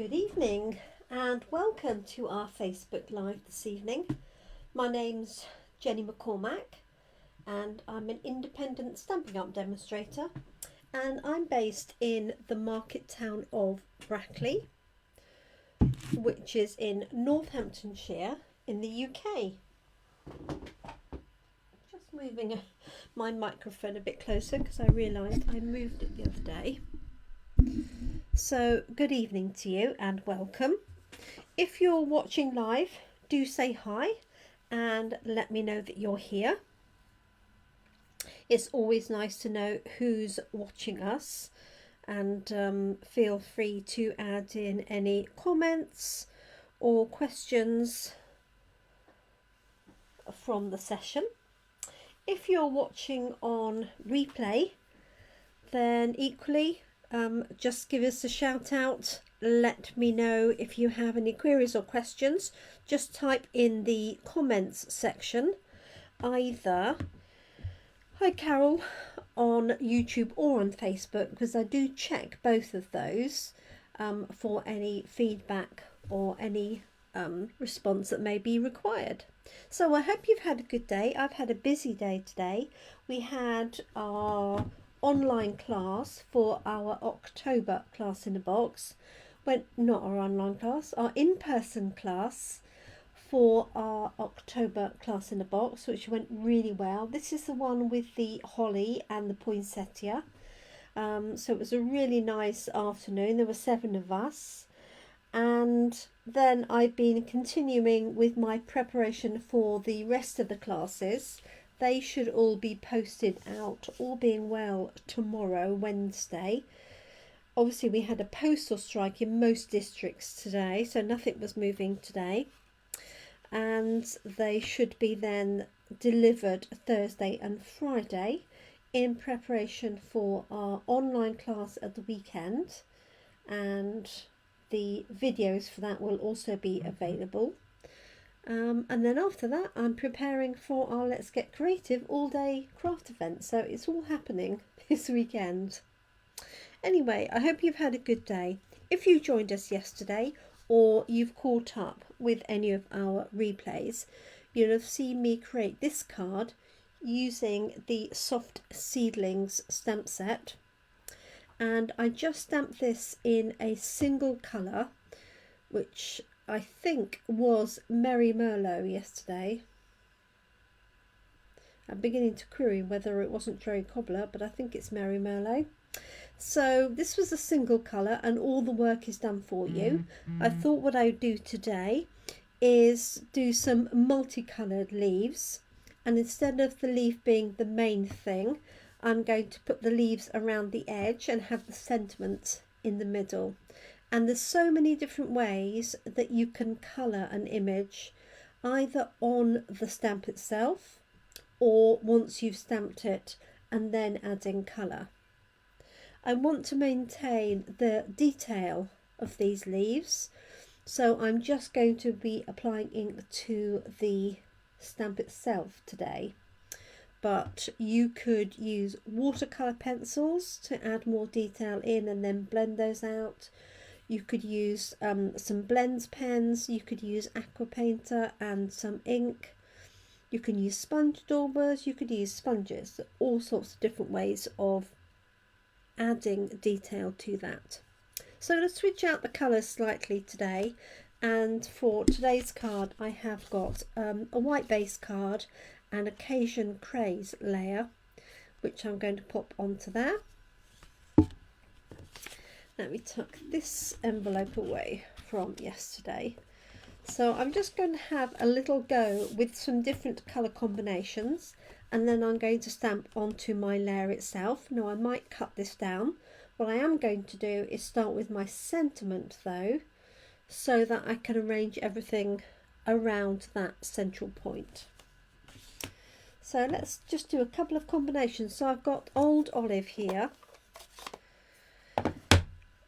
Good evening and welcome to our Facebook Live this evening. My name's Jenny McCormack and I'm an independent Stampin' Up demonstrator, and I'm based in the market town of Brackley, which is in Northamptonshire in the UK. Just moving my microphone a bit closer because I realised I moved it the other day. So good evening to you and welcome. If you're watching live, do say hi and let me know that you're here. It's always nice to know who's watching us, and feel free to add in any comments or questions from the session. If you're watching on replay, then equally just give us a shout out. Let me know if you have any queries or questions. Just type in the comments section either "Hi Carol" on YouTube or on Facebook, because I do check both of those for any feedback or any response that may be required. So I hope you've had a good day. I've had a busy day today. We had our online class for our October class in a box. Not our online class, our in-person class for our October class in a box, which went really well. This is the one with the holly and the poinsettia. So it was a really nice afternoon. There were 7 of us. And then I've been continuing with my preparation for the rest of the classes. They should all be posted out, all being well, tomorrow, Wednesday. Obviously, we had a postal strike in most districts today, so nothing was moving today. And they should be then delivered Thursday and Friday in preparation for our online class at the weekend. And the videos for that will also be available. And then after that, I'm preparing for our Let's Get Creative all-day craft event. So it's all happening this weekend. Anyway, I hope you've had a good day. If you joined us yesterday or you've caught up with any of our replays, you'll have seen me create this card using the Soft Seedlings stamp set. And I just stamped this in a single colour, which I think was Merry Merlot yesterday. I'm beginning to query whether it wasn't Cherry Cobbler, but I think it's Merry Merlot. So this was a single colour and all the work is done for you. I thought what I would do today is do some multicoloured leaves, and instead of the leaf being the main thing, I'm going to put the leaves around the edge and have the sentiment in the middle. And there's so many different ways that you can colour an image, either on the stamp itself or once you've stamped it and then adding colour. I want to maintain the detail of these leaves, so I'm just going to be applying ink to the stamp itself today. But you could use watercolour pencils to add more detail in and then blend those out. You could use some blends pens, you could use aqua painter and some ink. You can use sponge daubers, you could use sponges, all sorts of different ways of adding detail to that. So let's switch out the colours slightly today, and for today's card I have got a white base card and a Cajun Crazy layer, which I'm going to pop onto there. Let me tuck this envelope away from yesterday. So I'm just going to have a little go with some different colour combinations, and then I'm going to stamp onto my layer itself. Now I might cut this down. What I am going to do is start with my sentiment though, so that I can arrange everything around that central point. So let's just do a couple of combinations. So I've got Old Olive here,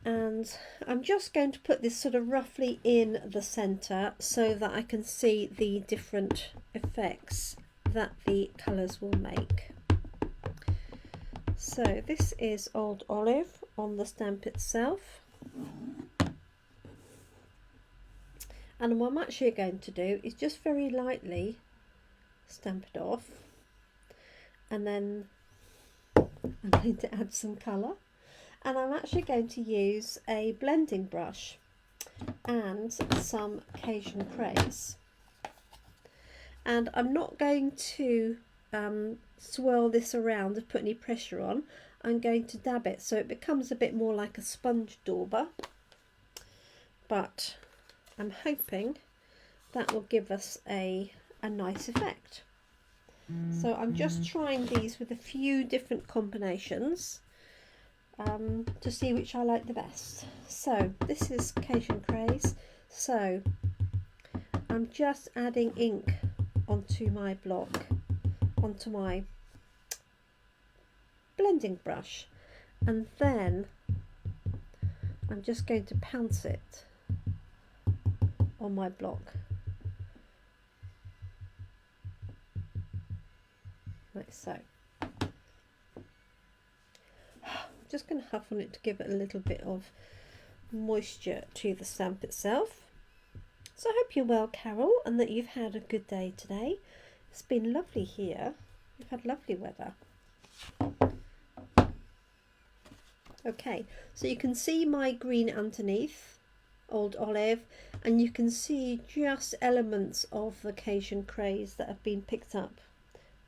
and I'm just going to put this sort of roughly in the centre so that I can see the different effects that the colours will make. So this is Old Olive on the stamp itself. And what I'm actually going to do is just very lightly stamp it off, and then I'm going to add some colour, and I'm actually going to use a blending brush and some Cajun Crazy, and I'm not going to swirl this around and put any pressure on. I'm going to dab it so it becomes a bit more like a sponge dauber, but I'm hoping that will give us a nice effect. So I'm just trying these with a few different combinations to see which I like the best. So this is Cajun Crazy, so I'm just adding ink onto my block, onto my blending brush, and then I'm just going to pounce it on my block like so. I'm just going to huff on it to give it a little bit of moisture to the stamp itself. So I hope you're well, Carol, and that you've had a good day today. It's been lovely here. We've had lovely weather. Okay, so you can see my green underneath, old olive, and you can see just elements of the Cajun Crazy that have been picked up.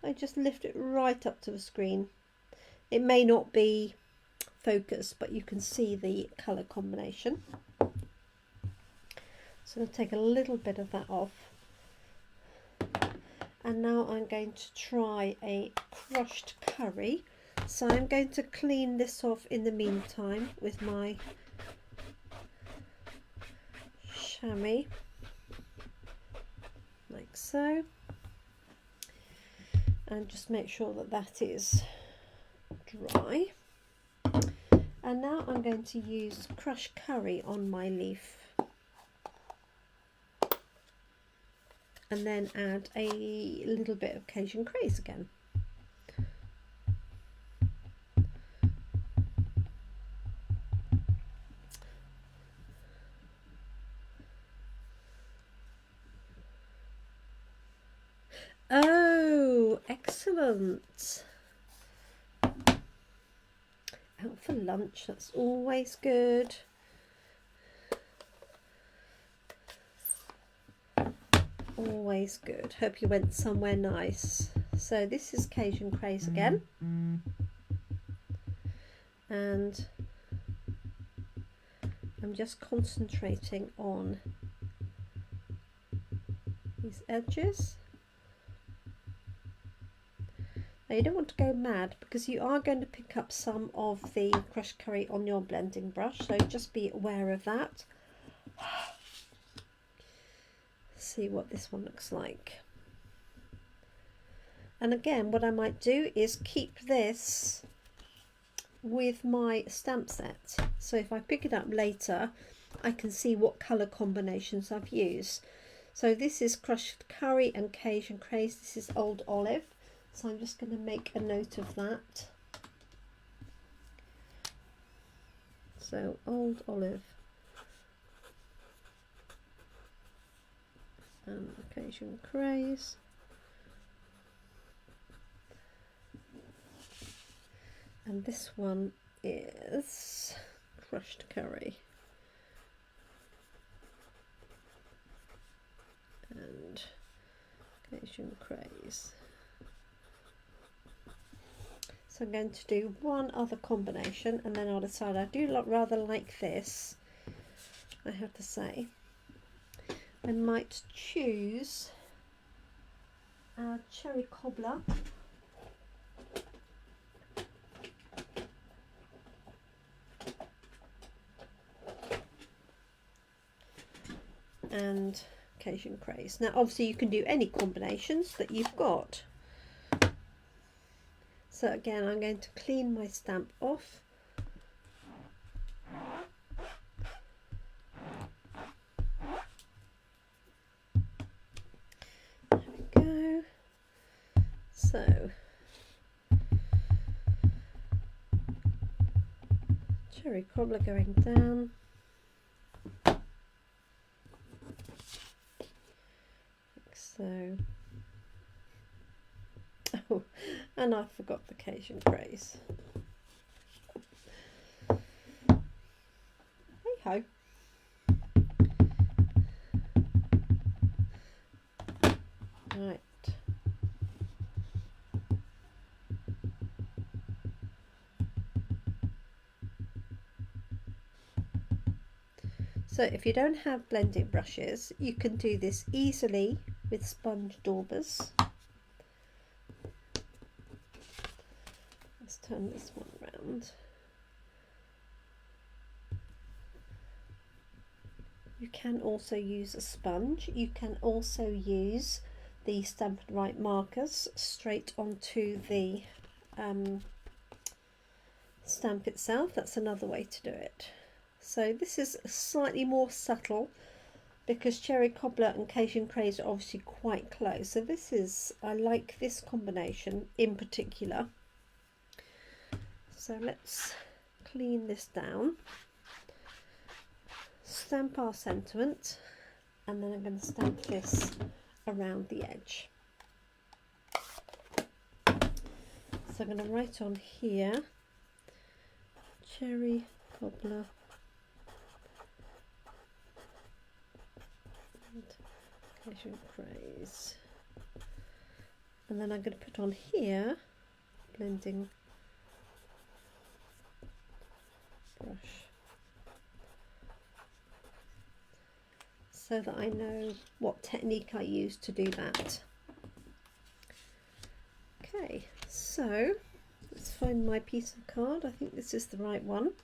I just lift it right up to the screen. It may not be focused, but you can see the colour combination. So I'll take a little bit of that off. And now I'm going to try a crushed curry. So I'm going to clean this off in the meantime with my chamois, like so, and just make sure that that is dry. And now I'm going to use crushed curry on my leaf, and then add a little bit of Cajun Crazy again. Oh, excellent. Out for lunch, that's always good. Always good. Hope you went somewhere nice. So this is Cajun Crazy again. And I'm just concentrating on these edges. Now you don't want to go mad, because you are going to pick up some of the crushed curry on your blending brush, so just be aware of that. See what this one looks like. And again, what I might do is keep this with my stamp set, so if I pick it up later I can see what colour combinations I've used. So this is crushed curry and Cajun Crazy. This is old olive, so I'm just going to make a note of that. So old olive and Cajun Crazy. And this one is crushed curry and Cajun Crazy. So I'm going to do one other combination, and then I'll decide. I do rather like this, I have to say. I might choose a cherry cobbler. And Cajun Crazy. Now obviously you can do any combinations that you've got. So again, I'm going to clean my stamp off. There we go. So cherry cobbler going down. So, oh, and I forgot the Cajun Crazy. Hey ho. Right. So if you don't have blending brushes, you can do this easily with sponge daubers. Let's turn this one around. You can also use a sponge. You can also use the Stampin' Up markers straight onto the stamp itself. That's another way to do it. So this is slightly more subtle because Cherry Cobbler and Cajun Crazy are obviously quite close. So this is, I like this combination in particular. So let's clean this down, stamp our sentiment, and then I'm going to stamp this around the edge. So I'm going to write on here, Cherry Cobbler and Cajun Crazy, and then I'm going to put on here blending brush, so that I know what technique I use to do that. Okay, so let's find my piece of card. I think this is the right one.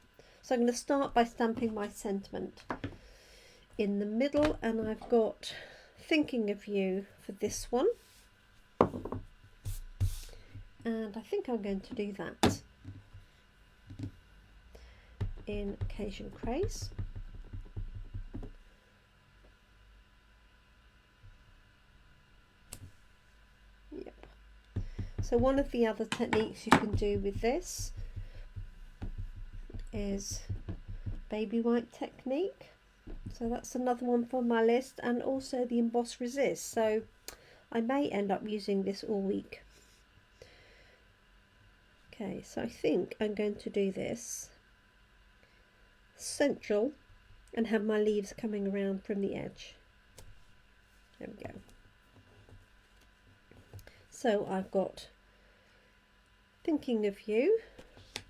So I'm going to start by stamping my sentiment in the middle, and I've got Thinking of You for this one, and I think I'm going to do that in Cajun Crazy. Yep. So one of the other techniques you can do with this is baby white technique. So that's another one for my list, and also the emboss resist. So I may end up using this all week. Okay, so I think I'm going to do this central and have my leaves coming around from the edge. There we go. So I've got Thinking of You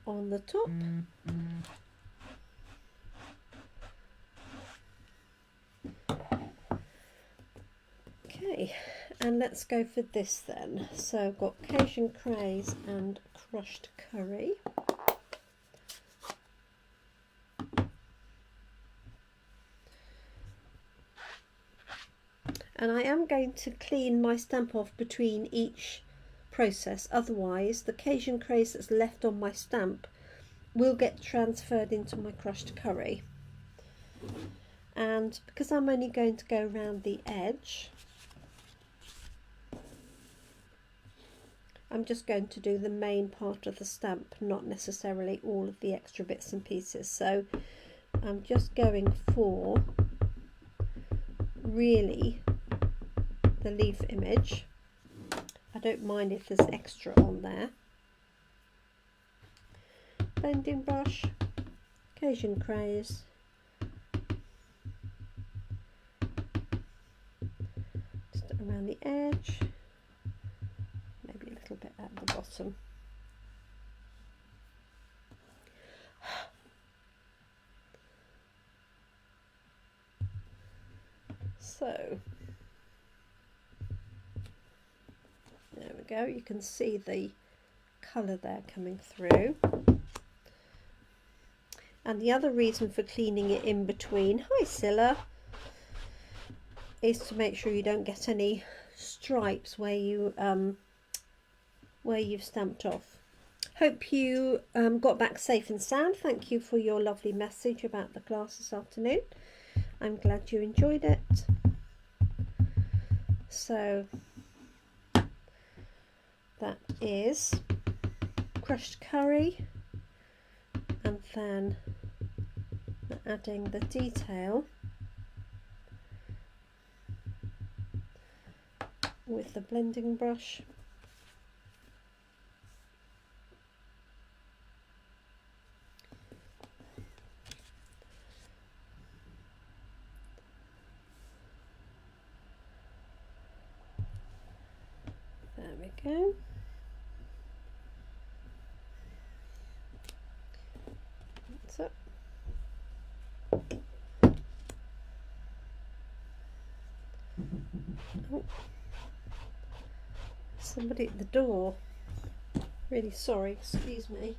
on the top. Okay, and let's go for this then. So I've got Cajun Crazy and Crushed Curry. And I am going to clean my stamp off between each process, otherwise the Cajun Crazy that's left on my stamp will get transferred into my crushed curry. And because I'm only going to go around the edge, I'm just going to do the main part of the stamp, not necessarily all of the extra bits and pieces. So I'm just going for really the leaf image. I don't mind if there's extra on there. Blending brush, Cajun Crazy, just around the edge, maybe a little bit at the bottom. So there we go, you can see the colour there coming through. And the other reason for cleaning it in between, hi Scylla, is to make sure you don't get any stripes where you've stamped off. Hope you got back safe and sound. Thank you for your lovely message about the class this afternoon. I'm glad you enjoyed it. So that is crushed curry, and then adding the detail with the blending brush. There we go. That's it. Oh. Somebody at the door. Really sorry, excuse me.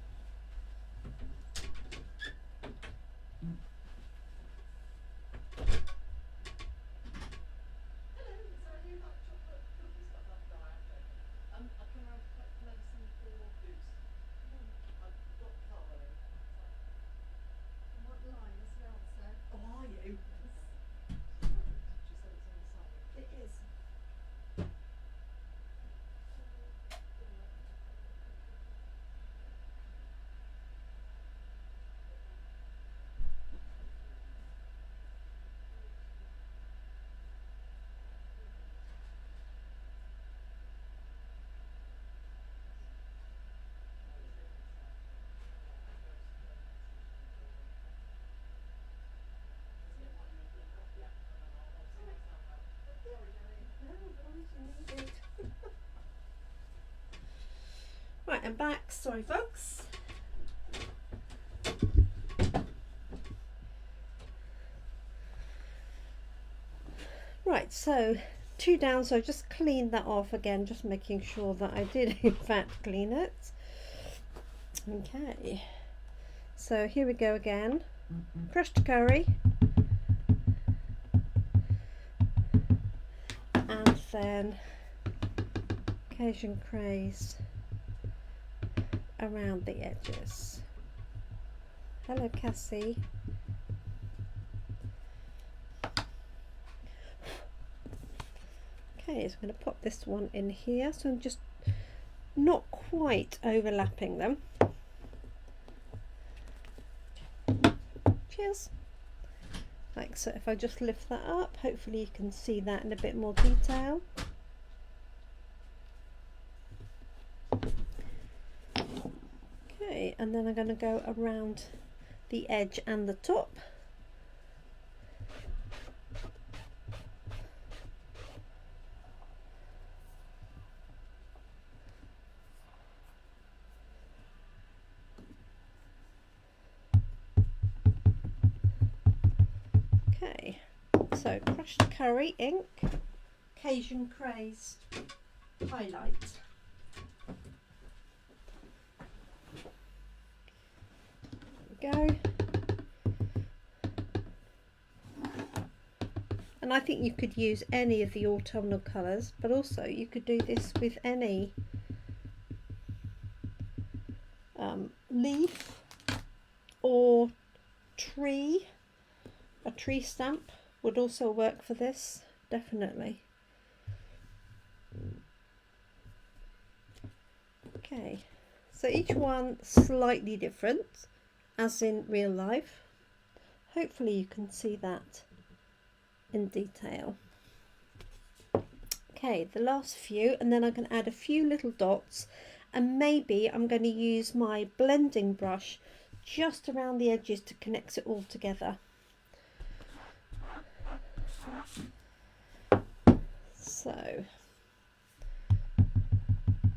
Right, I'm back. Sorry, folks. Right, so 2 down, so I just cleaned that off again, just making sure that I did in fact clean it. Okay, so here we go again. Crushed curry. And then Cajun Crazy around the edges. Hello, Cassie. Okay, so I'm going to pop this one in here, so I'm just not quite overlapping them. Cheers. Like so. If I just lift that up, hopefully you can see that in a bit more detail. Okay, and then I'm going to go around the edge and the top. Okay, so crushed curry ink, Cajun Crazy highlight. Go. And I think you could use any of the autumnal colours, but also you could do this with any leaf or tree. A tree stamp would also work for this, definitely. Okay, so each one slightly different, as in real life. Hopefully you can see that in detail. Okay, the last few, and then I can add a few little dots, and maybe I'm going to use my blending brush just around the edges to connect it all together. So,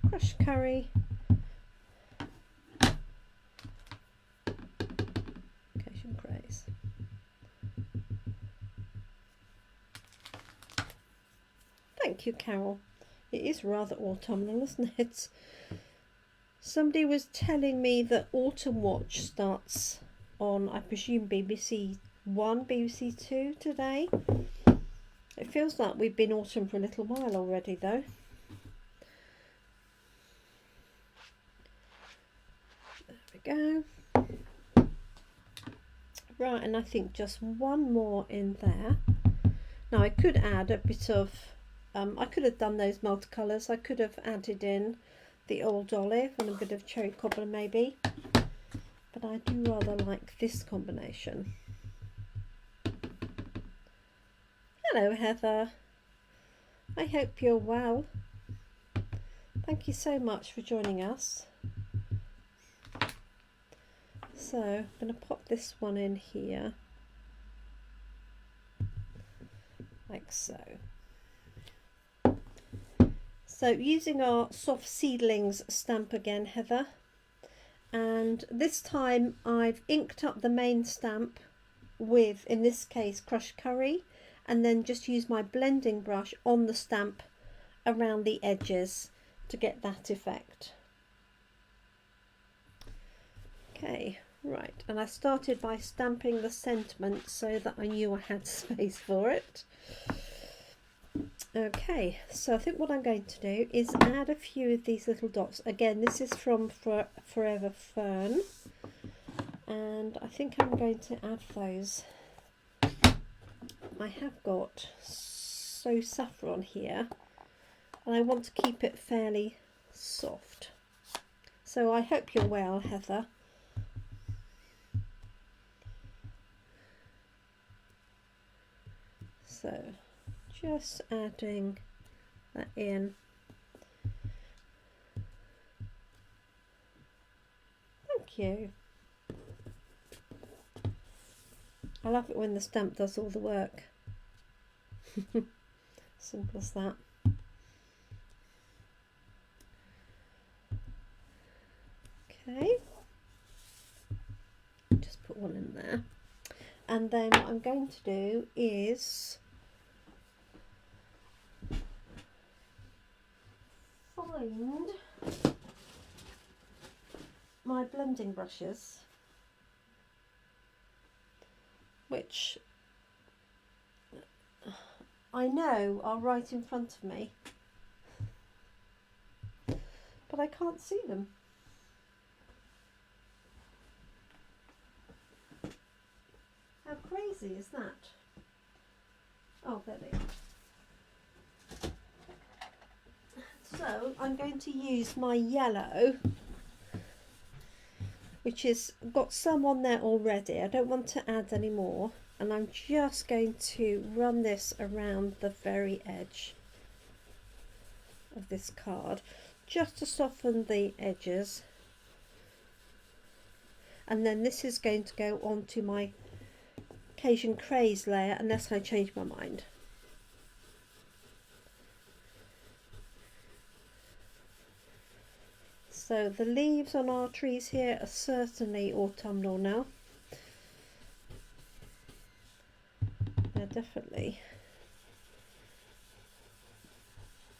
crushed curry, Cajun Crazy. Thank you, Carol. It is rather autumnal, isn't it? Somebody was telling me that Autumn Watch starts on, I presume, BBC 1, BBC 2 today. It feels like we've been autumn for a little while already, though. There we go. Right, and I think just one more in there. Now I could add a bit of, I could have done those multicolours. I could have added in the old olive and a bit of cherry cobbler maybe. But I do rather like this combination. Hello, Heather. I hope you're well. Thank you so much for joining us. So I'm going to pop this one in here, like so. So using our Soft Seedlings stamp again, Heather, and this time I've inked up the main stamp with, in this case, crushed curry, and then just use my blending brush on the stamp around the edges to get that effect. Okay, right, and I started by stamping the sentiment so that I knew I had space for it. Okay, so I think what I'm going to do is add a few of these little dots. Again, this is from Forever Fern, and I think I'm going to add those. I have got So Saffron here, and I want to keep it fairly soft. So I hope you're well, Heather. So just adding that in. Thank you. I love it when the stamp does all the work. Simple as that. Okay, just put one in there, and then what I'm going to do is find my blending brushes, which I know are right in front of me, but I can't see them. How crazy is that? Oh, there they are. So I'm going to use my yellow, which is got some on there already. I don't want to add any more, and I'm just going to run this around the very edge of this card just to soften the edges, and then this is going to go onto my Cajun Crazy layer unless I change my mind. So the leaves on our trees here are certainly autumnal now. They're definitely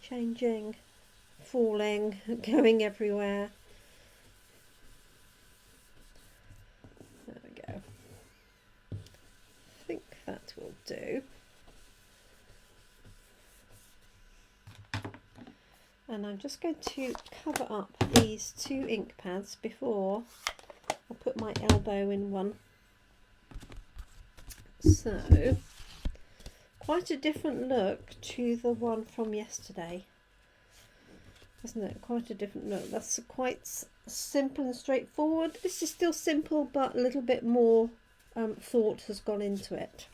changing, falling, going everywhere. There we go. I think that will do. And I'm just going to cover up these two ink pads before I put my elbow in one. So, quite a different look to the one from yesterday, isn't it? Quite a different look. That's quite simple and straightforward. This is still simple, but a little bit more thought has gone into it.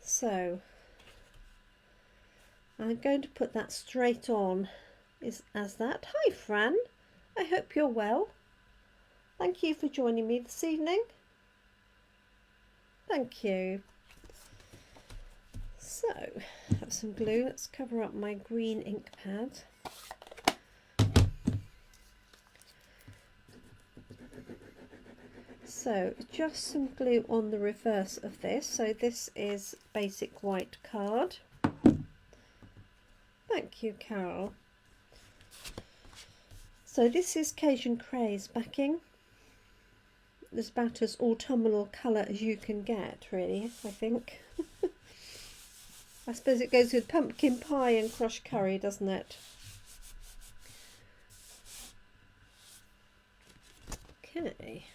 So, I'm going to put that straight on as that. Hi Fran, I hope you're well. Thank you for joining me this evening. Thank you. So, have some glue. Let's cover up my green ink pad. So, just some glue on the reverse of this. So this is basic white card. Thank you, Carol. So this is Cajun Crazy backing. It's about as autumnal colour as you can get, really, I think. I suppose it goes with pumpkin pie and crushed curry, doesn't it? Okay.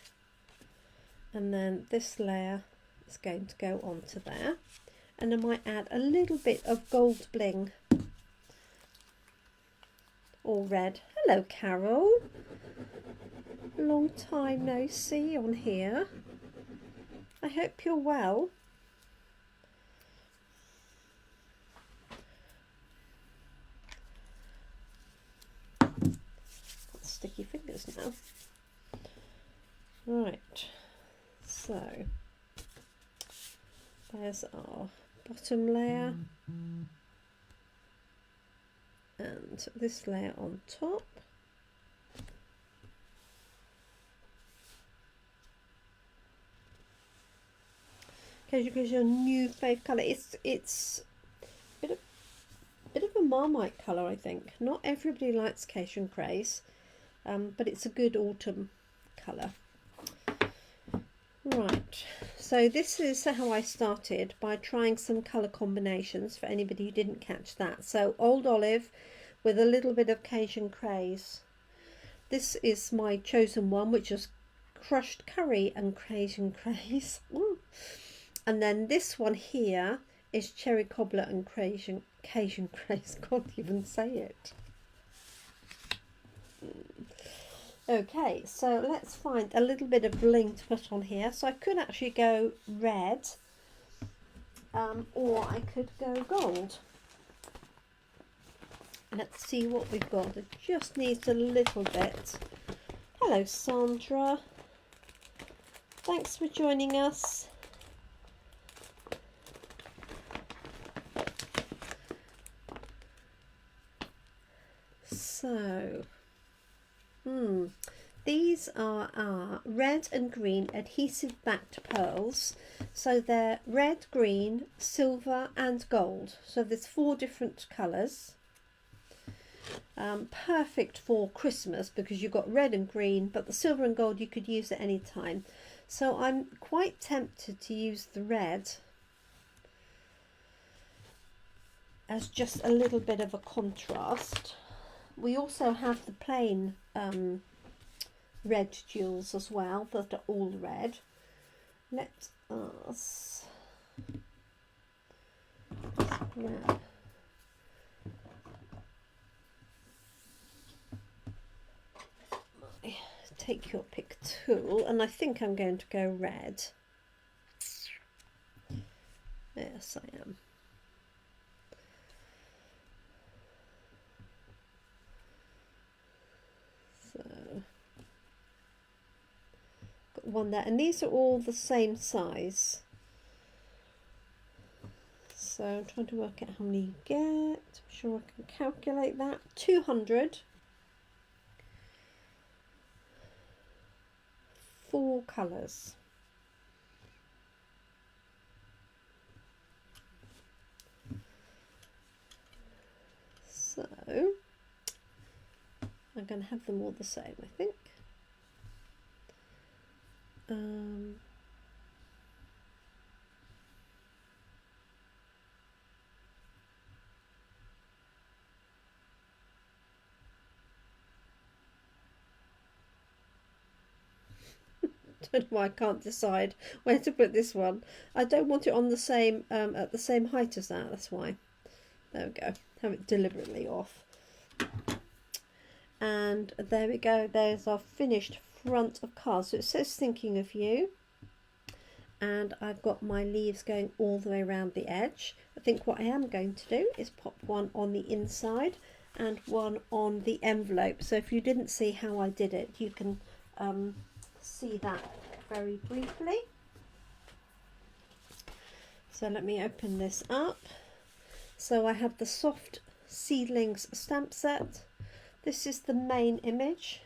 And then this layer is going to go onto there. And I might add a little bit of gold bling. Or red. Hello, Carol. Long time no see on here. I hope you're well. colours now. Right, so there's our bottom layer and this layer on top. Cajun Crazy, your new fave colour. It's a bit of a Marmite colour, I think. Not everybody likes Cajun Crazy, but it's a good autumn colour. Right, so this is how I started, by trying some colour combinations for anybody who didn't catch that. So Old Olive with a little bit of Cajun Crazy. This is my chosen one, which is crushed curry and Cajun Crazy. And then this one here is cherry cobbler and Cajun Crazy. Can't even say it. Okay, so let's find a little bit of bling to put on here. So I could actually go red, or I could go gold. Let's see what we've got. It just needs a little bit. Hello, Sandra. Thanks for joining us. So, these are our red and green adhesive backed pearls. So they're red, green, silver and gold. So there's 4 different colours. Perfect for Christmas because you've got red and green, but the silver and gold you could use at any time. So I'm quite tempted to use the red as just a little bit of a contrast. We also have the plain red jewels as well that are all red. Let us grab my take your pick tool, and I think I'm going to go red. Yes, I am. Got one there, and these are all the same size. So I'm trying to work out how many you get. I'm sure I can calculate that. 200. 4 colours. So I'm going to have them all the same, I think. Don't know why I can't decide where to put this one. I don't want it on the same at the same height as that. That's why. There we go. Have it deliberately off. And there we go. There's our finished front of card. So it says thinking of you. And I've got my leaves going all the way around the edge. I think what I am going to do is pop one on the inside and one on the envelope. So if you didn't see how I did it, you can see that very briefly. So let me open this up. So I have the Soft Seedlings stamp set. This is the main image.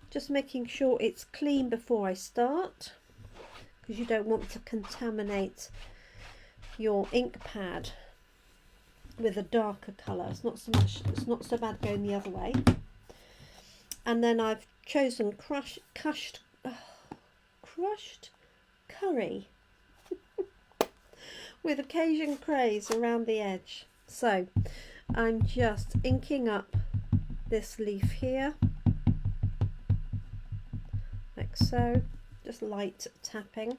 Just making sure it's clean before I start, because you don't want to contaminate your ink pad with a darker colour. It's not so bad going the other way. And then I've chosen crushed curry with a Cajun Crazy around the edge. So I'm just inking up this leaf here, like so, just light tapping.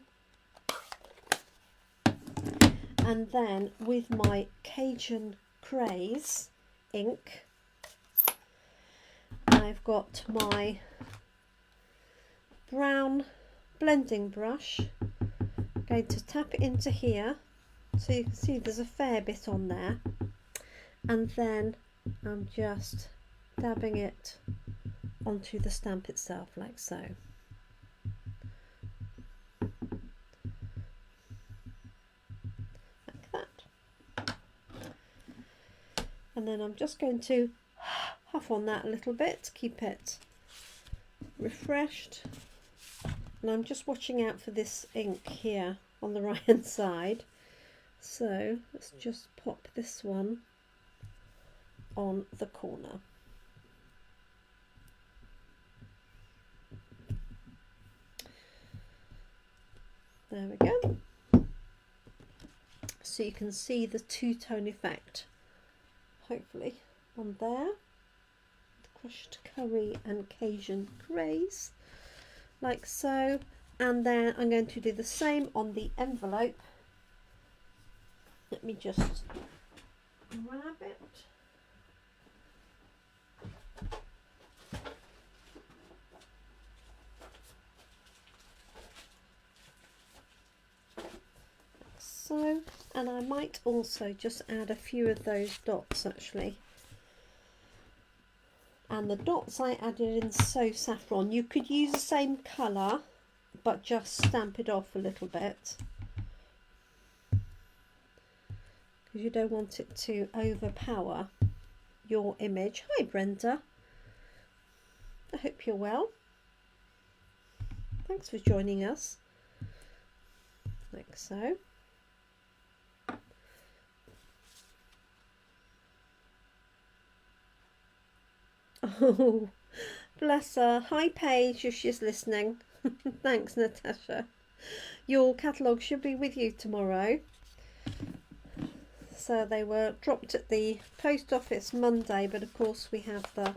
And then with my Cajun Crazy ink, I've got my brown blending brush. I'm going to tap it into here, so you can see there's a fair bit on there, and then I'm just dabbing it onto the stamp itself, like so. Like that. And then I'm just going to huff on that a little bit to keep it refreshed. And I'm just watching out for this ink here on the right hand side. So let's just pop this one on the corner. There we go. So you can see the two-tone effect, hopefully, on there. The crushed curry and Cajun Crazy, like so. And then I'm going to do the same on the envelope. Let me just grab it. So, and I might also just add a few of those dots actually. And the dots I added in So Saffron, you could use the same colour but just stamp it off a little bit, because you don't want it to overpower your image. Hi Brenda, I hope you're well. Thanks for joining us. Like so. Oh, bless her. Hi Paige, if she's listening. Thanks Natasha. Your catalogue should be with you tomorrow. So they were dropped at the post office Monday, but of course we have the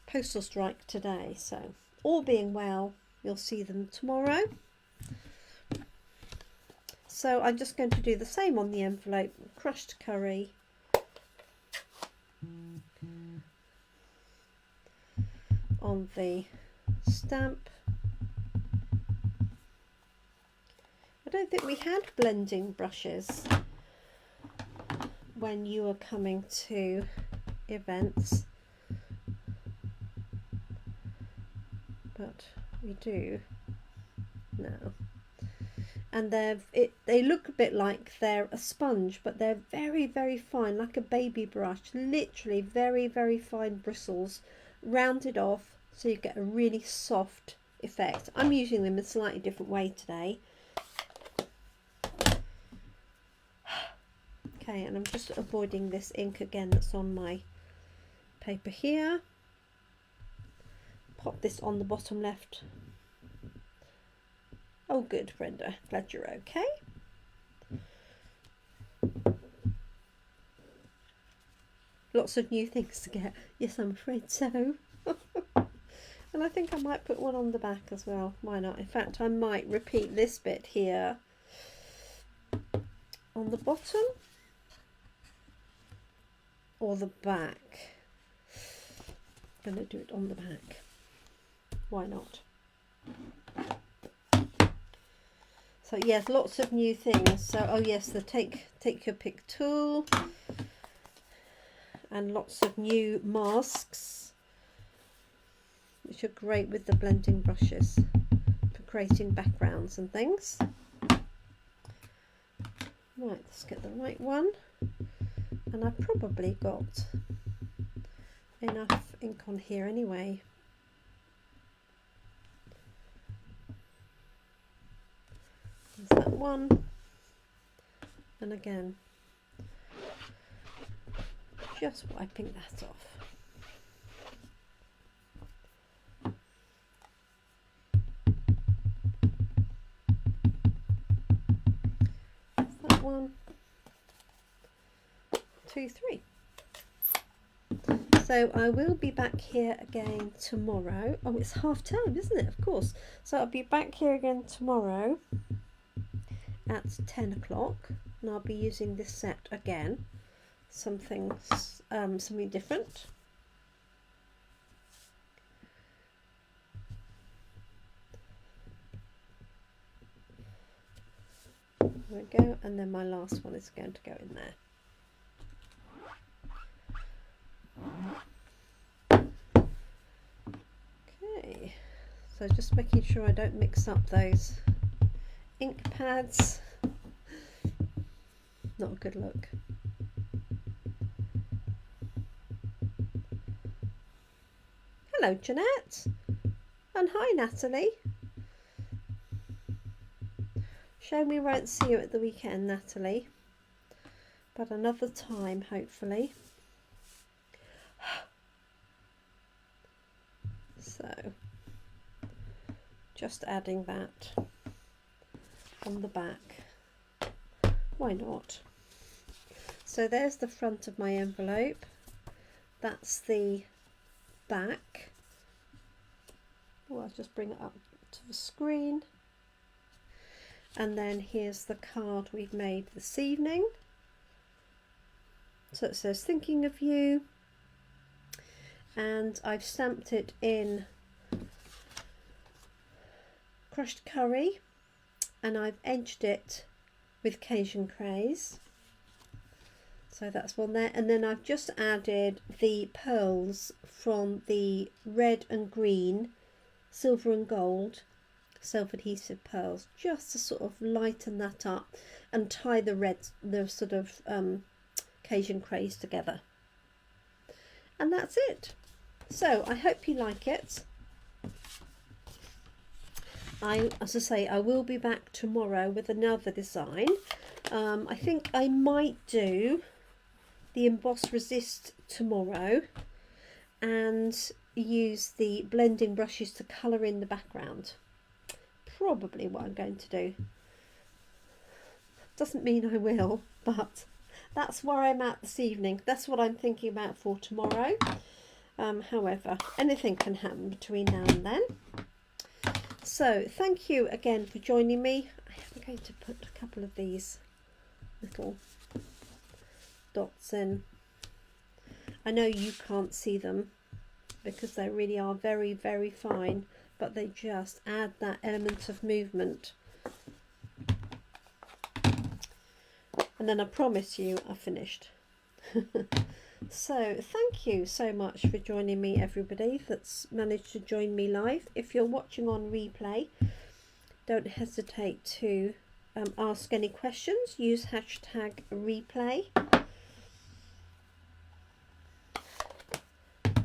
postal strike today. So all being well, you'll see them tomorrow. So I'm just going to do the same on the envelope. Crushed curry. On the stamp. I don't think we had blending brushes when you were coming to events, but we do now. And they look a bit like they're a sponge, but they're very, very fine, like a baby brush, literally very, very fine bristles, rounded off, so you get a really soft effect. I'm using them in a slightly different way today. Okay, and I'm just avoiding this ink again that's on my paper here. Pop this on the bottom left. Oh good, Brenda, glad you're okay. Lots of new things to get. Yes, I'm afraid so. And I think I might put one on the back as well. Why not? In fact, I might repeat this bit here on the bottom or the back. I'm going to do it on the back. Why not? So yes, lots of new things. So oh yes, the take your pick tool, and lots of new masks, which are great with the blending brushes for creating backgrounds and things. Right, let's get the right one. And I've probably got enough ink on here anyway. There's that one. And again, just wiping that off. That one, 2, 3. So I will be back here again tomorrow. Oh, it's half term, isn't it? Of course. So I'll be back here again tomorrow at 10 o'clock, and I'll be using this set again. Something different. There we go, and then my last one is going to go in there. So just making sure I don't mix up those ink pads. Not a good look. Hello Jeanette, and hi Natalie. Shame we won't see you at the weekend, Natalie, but another time hopefully. So just adding that on the back, why not? So there's the front of my envelope, that's the back. Oh, I'll just bring it up to the screen, and then here's the card we've made this evening. So it says thinking of you, and I've stamped it in crushed curry, and I've edged it with Cajun Crazy. So that's one there, and then I've just added the pearls from the red and green, silver and gold self-adhesive pearls, just to sort of lighten that up and tie the sort of Cajun Crazy together. And that's it. So I hope you like it. As I say, I will be back tomorrow with another design. I think I might do the emboss resist tomorrow and use the blending brushes to colour in the background. Probably what I'm going to do. Doesn't mean I will, but that's where I'm at this evening. That's what I'm thinking about for tomorrow. However, anything can happen between now and then. So thank you again for joining me. I'm going to put a couple of these little dots in. I know you can't see them because they really are very, very fine, but they just add that element of movement. And then I promise you I've finished. So thank you so much for joining me, everybody that's managed to join me live. If you're watching on replay, don't hesitate to ask any questions. Use hashtag replay.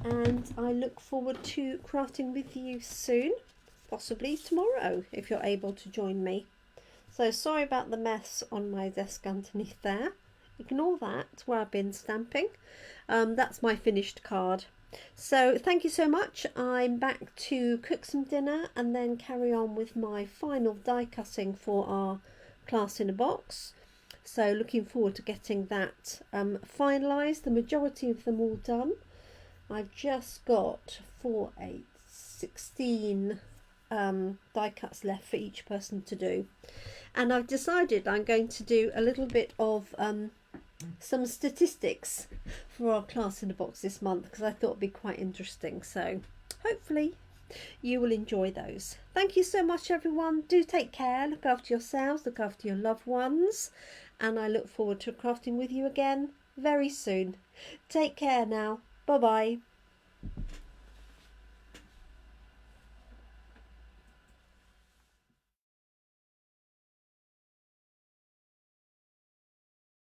And I look forward to crafting with you soon, possibly tomorrow if you're able to join me. So sorry about the mess on my desk underneath there. Ignore that, where I've been stamping. That's my finished card. So thank you so much. I'm back to cook some dinner and then carry on with my final die cutting for our class in a box. So looking forward to getting that finalised. The majority of them all done. I've just got 4, 8, 16 die cuts left for each person to do. And I've decided I'm going to do a little bit of some statistics for our class in a box this month, because I thought it'd be quite interesting. So hopefully you will enjoy those. Thank you so much, everyone. Do take care, look after yourselves, look after your loved ones, and I look forward to crafting with you again very soon. Take care now. Bye bye.